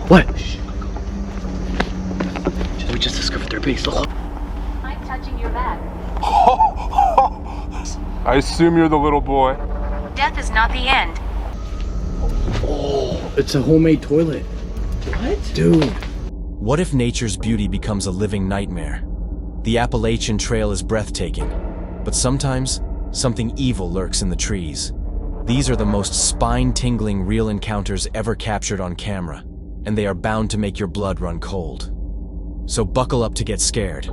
What? Shh. We just discovered their base. Look. I'm touching your back. I assume you're the little boy. Death is not the end. Oh, it's a homemade toilet. What? Dude. What if nature's beauty becomes a living nightmare? The Appalachian Trail is breathtaking, but sometimes something evil lurks in the trees. These are the most spine-tingling real encounters ever captured on camera, and they are bound to make your blood run cold. So buckle up to get scared.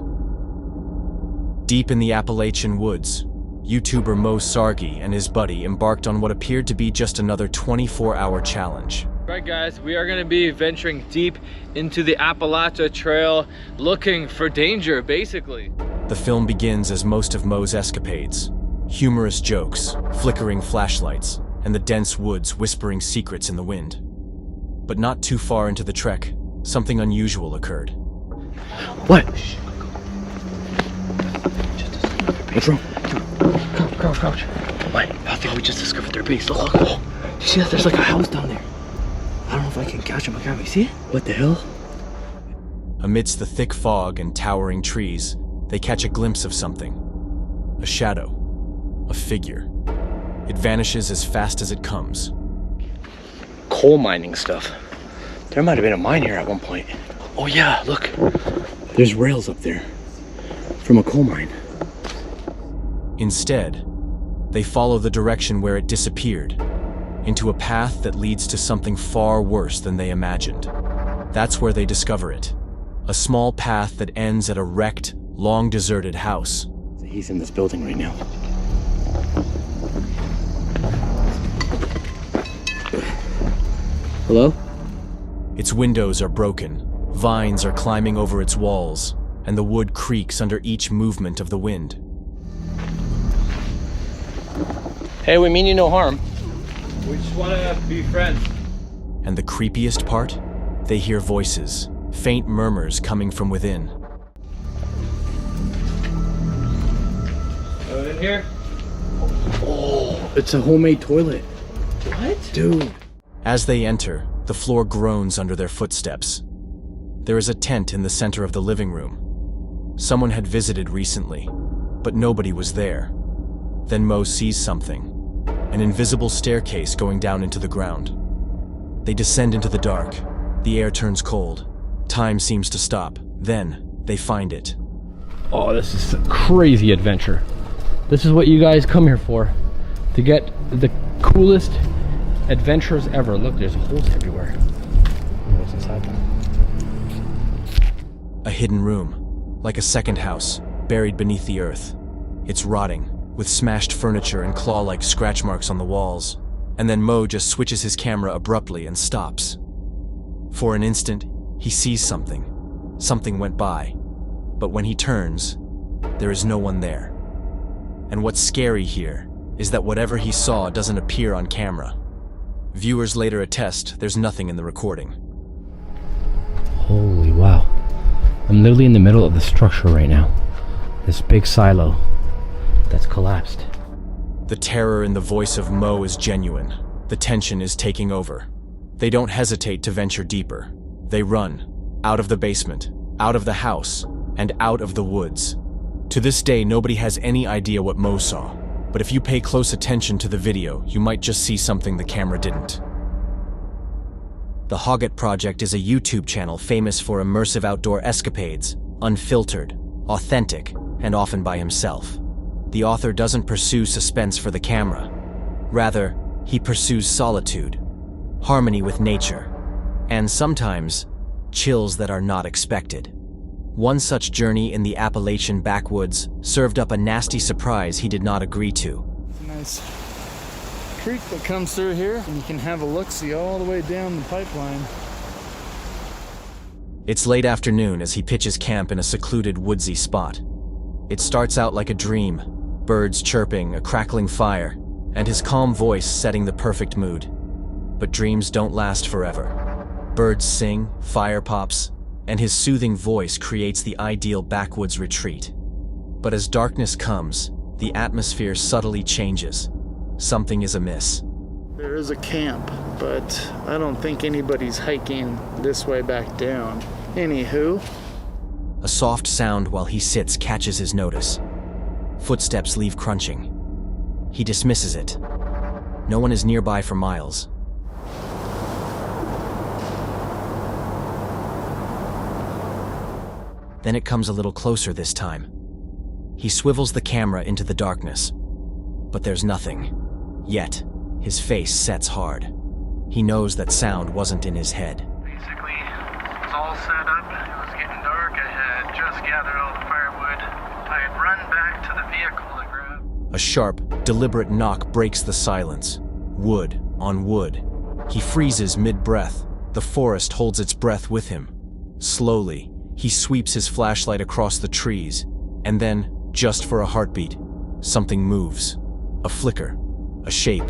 Deep in the Appalachian woods, YouTuber Mo Sargi and his buddy embarked on what appeared to be just another 24-hour challenge. Right guys, we are going to be venturing deep into the Appalachian Trail looking for danger, basically. The film begins as most of Mo's escapades. Humorous jokes, flickering flashlights, and the dense woods whispering secrets in the wind. But not too far into the trek, something unusual occurred. What? Shh. What's wrong? Crouch. What? I think we just discovered their base. Look. Oh, you see that? There's like a house down there. I don't know if I can catch him. You see it? What the hell? Amidst the thick fog and towering trees, they catch a glimpse of something. A shadow. A figure. It vanishes as fast as it comes. Coal mining stuff. There might have been a mine here at one point. Oh yeah, look. There's rails up there. From a coal mine. Instead, they follow the direction where it disappeared, into a path that leads to something far worse than they imagined. That's where they discover it. A small path that ends at a wrecked, long-deserted house. He's in this building right now. Hello? Its windows are broken, vines are climbing over its walls, and the wood creaks under each movement of the wind. Hey, we mean you no harm. We just want to be friends. And the creepiest part? They hear voices, faint murmurs coming from within. In here? Oh, it's a homemade toilet. What? Dude. As they enter, the floor groans under their footsteps. There is a tent in the center of the living room. Someone had visited recently, but nobody was there. Then Mo sees something. An invisible staircase going down into the ground. They descend into the dark. The air turns cold. Time seems to stop. Then, they find it. Oh, this is a crazy adventure. This is what you guys come here for. To get the coolest adventures ever. Look, there's holes everywhere. What's inside them? A hidden room, like a second house, buried beneath the earth. It's rotting, with smashed furniture and claw-like scratch marks on the walls. And then Mo just switches his camera abruptly and stops. For an instant, he sees something. Something went by. But when he turns, there is no one there. And what's scary here is that whatever he saw doesn't appear on camera. Viewers later attest there's nothing in the recording. Holy wow. I'm literally in the middle of the structure right now. This big silo that's collapsed. The terror in the voice of Mo is genuine. The tension is taking over. They don't hesitate to venture deeper. They run, out of the basement, out of the house, and out of the woods. To this day, nobody has any idea what Mo saw. But if you pay close attention to the video, you might just see something the camera didn't. The Hoggett Project is a YouTube channel famous for immersive outdoor escapades, unfiltered, authentic, and often by himself. The author doesn't pursue suspense for the camera. Rather, he pursues solitude, harmony with nature, and sometimes, chills that are not expected. One such journey in the Appalachian backwoods served up a nasty surprise he did not agree to. It's a nice creek that comes through here, and you can have a look-see all the way down the pipeline. It's late afternoon as he pitches camp in a secluded woodsy spot. It starts out like a dream, birds chirping, a crackling fire, and his calm voice setting the perfect mood. But dreams don't last forever. Birds sing, fire pops, and his soothing voice creates the ideal backwoods retreat. But as darkness comes, the atmosphere subtly changes. Something is amiss. There is a camp, but I don't think anybody's hiking this way back down. Anywho. A soft sound while he sits catches his notice. Footsteps leave crunching. He dismisses it. No one is nearby for miles. Then it comes a little closer this time. He swivels the camera into the darkness, but there's nothing. Yet, his face sets hard. He knows that sound wasn't in his head. Basically, it was all set up. It was getting dark. I had just gathered all the firewood. I had run back to the vehicle to grab. A sharp, deliberate knock breaks the silence. Wood on wood. He freezes mid-breath. The forest holds its breath with him. Slowly, he sweeps his flashlight across the trees, and then, just for a heartbeat, something moves. A flicker, a shape.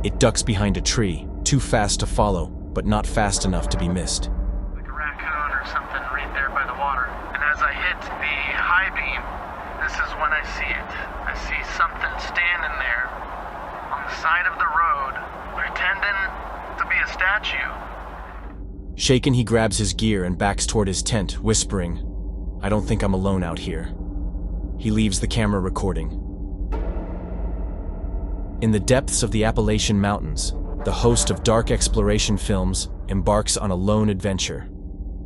It ducks behind a tree, too fast to follow, but not fast enough to be missed. Like a raccoon or something right there by the water. And as I hit the high beam, this is when I see it. I see something standing there on the side of the road, pretending to be a statue. Shaken, he grabs his gear and backs toward his tent, whispering, "I don't think I'm alone out here." He leaves the camera recording. In the depths of the Appalachian Mountains, the host of dark exploration films embarks on a lone adventure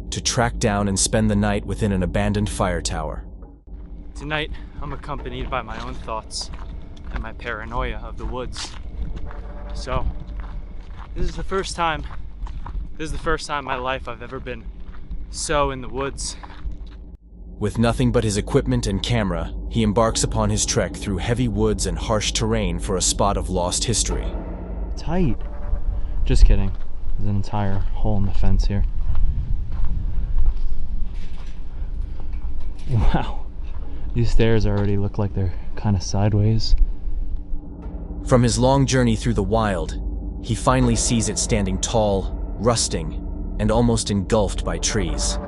to track down and spend the night within an abandoned fire tower. Tonight, I'm accompanied by my own thoughts and my paranoia of the woods. So, this is the first time in my life I've ever been so in the woods. With nothing but his equipment and camera, he embarks upon his trek through heavy woods and harsh terrain for a spot of lost history. Tight. Just kidding. There's an entire hole in the fence here. Wow. These stairs already look like they're kind of sideways. From his long journey through the wild, he finally sees it standing tall, rusting, and almost engulfed by trees.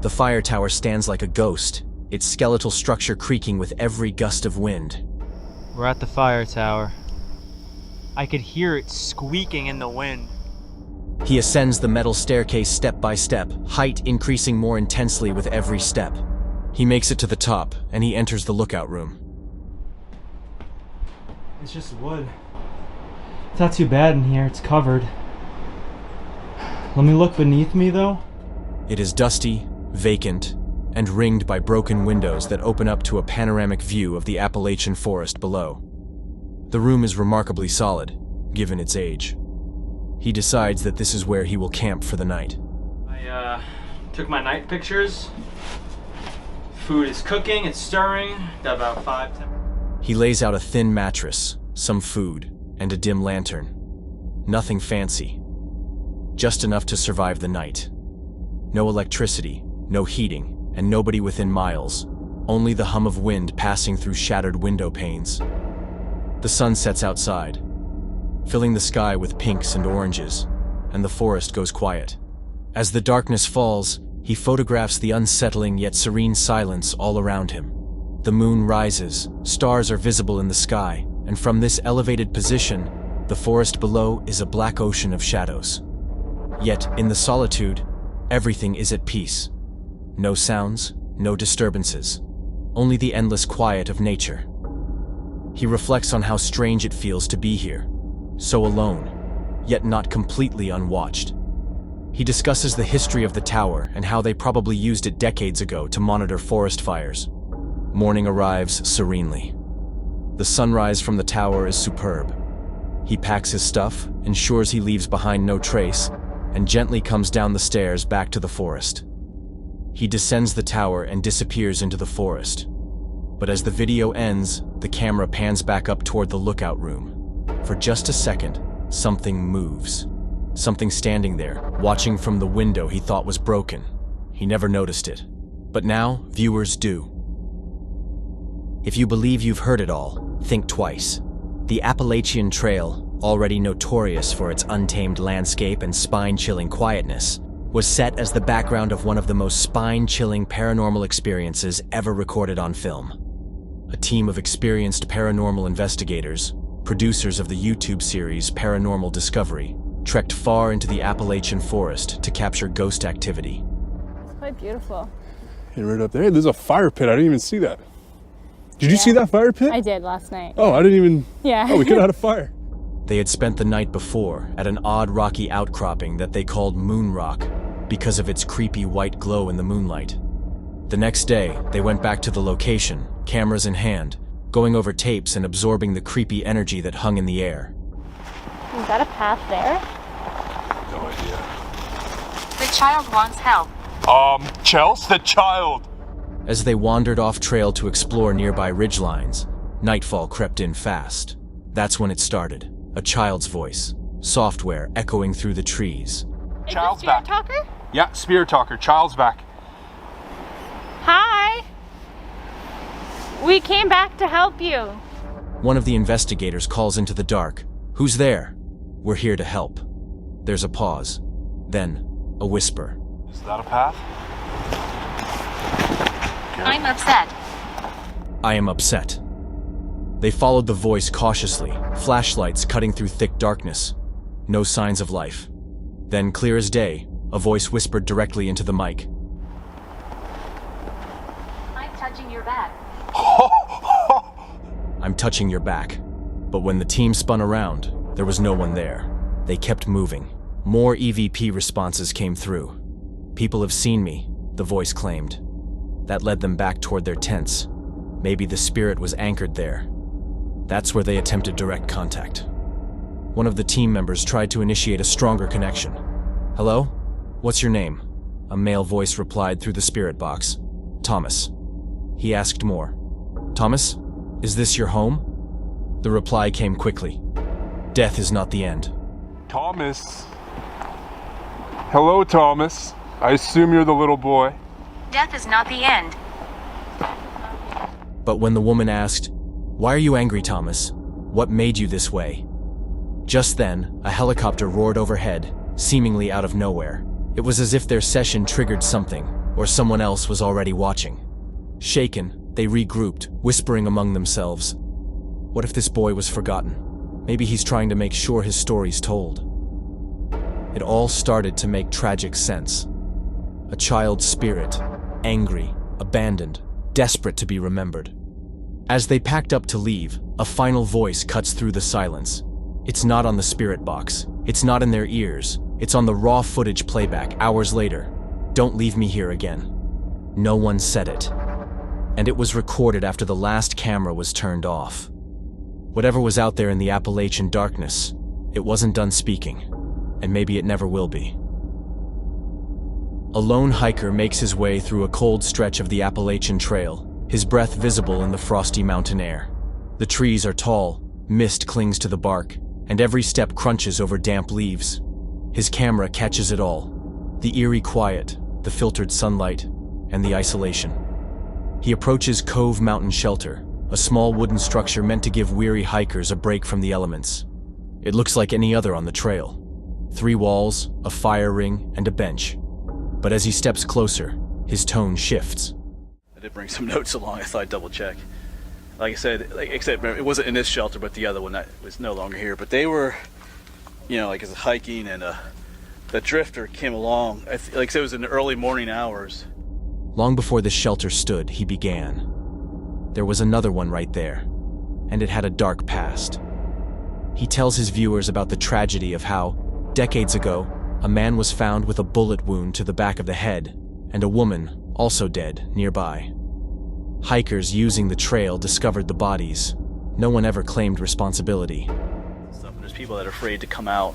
The fire tower stands like a ghost, its skeletal structure creaking with every gust of wind. We're at the fire tower. I could hear it squeaking in the wind. He ascends the metal staircase step by step, height increasing more intensely with every step. He makes it to the top, and he enters the lookout room. It's just wood. It's not too bad in here, it's covered. Let me look beneath me, though. It is dusty, vacant, and ringed by broken windows that open up to a panoramic view of the Appalachian forest below. The room is remarkably solid, given its age. He decides that this is where he will camp for the night. I took my night pictures. Food is cooking, it's stirring. Got about 5-10 minutes. He lays out a thin mattress, some food, and a dim lantern. Nothing fancy. Just enough to survive the night. No electricity, no heating, and nobody within miles. Only the hum of wind passing through shattered window panes. The sun sets outside, filling the sky with pinks and oranges, and the forest goes quiet. As the darkness falls, he photographs the unsettling yet serene silence all around him. The moon rises, stars are visible in the sky, and from this elevated position, the forest below is a black ocean of shadows. Yet, in the solitude, everything is at peace. No sounds, no disturbances, only the endless quiet of nature. He reflects on how strange it feels to be here, so alone, yet not completely unwatched. He discusses the history of the tower and how they probably used it decades ago to monitor forest fires. Morning arrives serenely. The sunrise from the tower is superb. He packs his stuff, ensures he leaves behind no trace, and gently comes down the stairs back to the forest. He descends the tower and disappears into the forest. But as the video ends, the camera pans back up toward the lookout room. For just a second, something moves. Something standing there, watching from the window he thought was broken. He never noticed it. But now, viewers do. If you believe you've heard it all, think twice. The Appalachian Trail, already notorious for its untamed landscape and spine-chilling quietness, was set as the background of one of the most spine-chilling paranormal experiences ever recorded on film. A team of experienced paranormal investigators, producers of the YouTube series Paranormal Discovery, trekked far into the Appalachian forest to capture ghost activity. It's quite beautiful. Hey, right up there. Hey, there's a fire pit. I didn't even see that. Did you see that fire pit? I did last night. Oh, I didn't even... Yeah. Oh, we could have had a fire. They had spent the night before at an odd rocky outcropping that they called Moon Rock because of its creepy white glow in the moonlight. The next day, they went back to the location, cameras in hand, going over tapes and absorbing the creepy energy that hung in the air. Is that a path there? No idea. The child wants help. Chels? The child! As they wandered off trail to explore nearby ridgelines, nightfall crept in fast. That's when it started. A child's voice, software echoing through the trees. Child's Spirit back. Talker? Yeah, Spirit Talker. Child's back. Hi! We came back to help you. One of the investigators calls into the dark. Who's there? We're here to help. There's a pause. Then, a whisper. Is that a path? I'm upset. I am upset. They followed the voice cautiously, flashlights cutting through thick darkness. No signs of life. Then, clear as day, a voice whispered directly into the mic. I'm touching your back. I'm touching your back. But when the team spun around, there was no one there. They kept moving. More EVP responses came through. People have seen me, the voice claimed. That led them back toward their tents. Maybe the spirit was anchored there. That's where they attempted direct contact. One of the team members tried to initiate a stronger connection. Hello? What's your name? A male voice replied through the spirit box. Thomas. He asked more. Thomas? Is this your home? The reply came quickly. Death is not the end. Thomas. Hello, Thomas. I assume you're the little boy. Death is not the end. But when the woman asked, "Why are you angry, Thomas? What made you this way?" Just then, a helicopter roared overhead, seemingly out of nowhere. It was as if their session triggered something, or someone else was already watching. Shaken, they regrouped, whispering among themselves. What if this boy was forgotten? Maybe he's trying to make sure his story's told. It all started to make tragic sense. A child's spirit, angry, abandoned, desperate to be remembered. As they packed up to leave, a final voice cuts through the silence. It's not on the spirit box. It's not in their ears. It's on the raw footage playback hours later. Don't leave me here again. No one said it. And it was recorded after the last camera was turned off. Whatever was out there in the Appalachian darkness, it wasn't done speaking, and maybe it never will be. A lone hiker makes his way through a cold stretch of the Appalachian Trail, his breath visible in the frosty mountain air. The trees are tall, mist clings to the bark, and every step crunches over damp leaves. His camera catches it all. The eerie quiet, the filtered sunlight, and the isolation. He approaches Cove Mountain Shelter, a small wooden structure meant to give weary hikers a break from the elements. It looks like any other on the trail. 3 walls, a fire ring, and a bench. But as he steps closer, his tone shifts. I did bring some notes along. I thought I'd double check. Like I said, except it wasn't in this shelter, but the other one that was no longer here. But they were, like as hiking, and the drifter came along. Like I said, it was in the early morning hours. Long before the shelter stood, he began. There was another one right there, and it had a dark past. He tells his viewers about the tragedy of how, decades ago, a man was found with a bullet wound to the back of the head, and a woman, also dead, nearby. Hikers using the trail discovered the bodies. No one ever claimed responsibility. There's people that are afraid to come out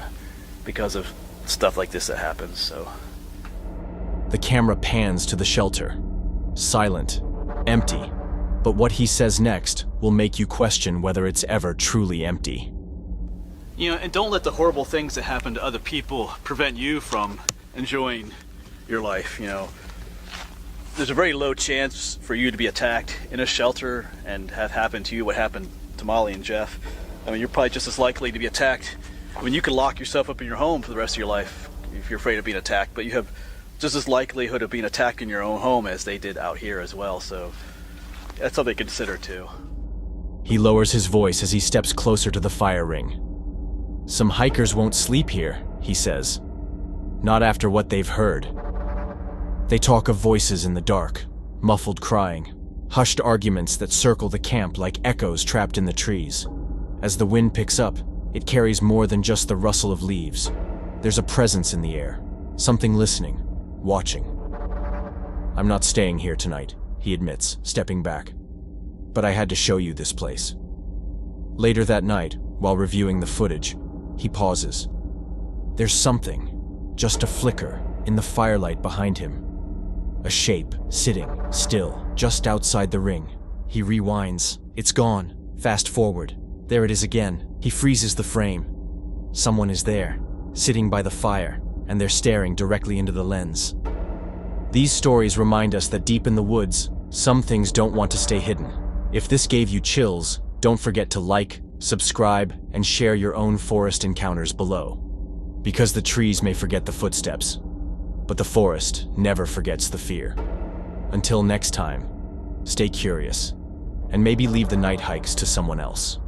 because of stuff like this that happens, so. The camera pans to the shelter. Silent, empty. But what he says next will make you question whether it's ever truly empty. And don't let the horrible things that happen to other people prevent you from enjoying your life, There's a very low chance for you to be attacked in a shelter and have happened to you what happened to Molly and Jeff. I mean, you're probably just as likely to be attacked. I mean, you can lock yourself up in your home for the rest of your life if you're afraid of being attacked, but you have just as likelihood of being attacked in your own home as they did out here as well, so that's something to consider too. He lowers his voice as he steps closer to the fire ring. "Some hikers won't sleep here," he says. "Not after what they've heard." They talk of voices in the dark, muffled crying, hushed arguments that circle the camp like echoes trapped in the trees. As the wind picks up, it carries more than just the rustle of leaves. There's a presence in the air, something listening, watching. "I'm not staying here tonight," he admits, stepping back. "But I had to show you this place." Later that night, while reviewing the footage, he pauses. There's something, just a flicker, in the firelight behind him. A shape, sitting, still, just outside the ring. He rewinds. It's gone. Fast forward. There it is again. He freezes the frame. Someone is there, sitting by the fire, and they're staring directly into the lens. These stories remind us that deep in the woods, some things don't want to stay hidden. If this gave you chills, don't forget to like, subscribe, and share your own forest encounters below. Because the trees may forget the footsteps, but the forest never forgets the fear. Until next time, stay curious, and maybe leave the night hikes to someone else.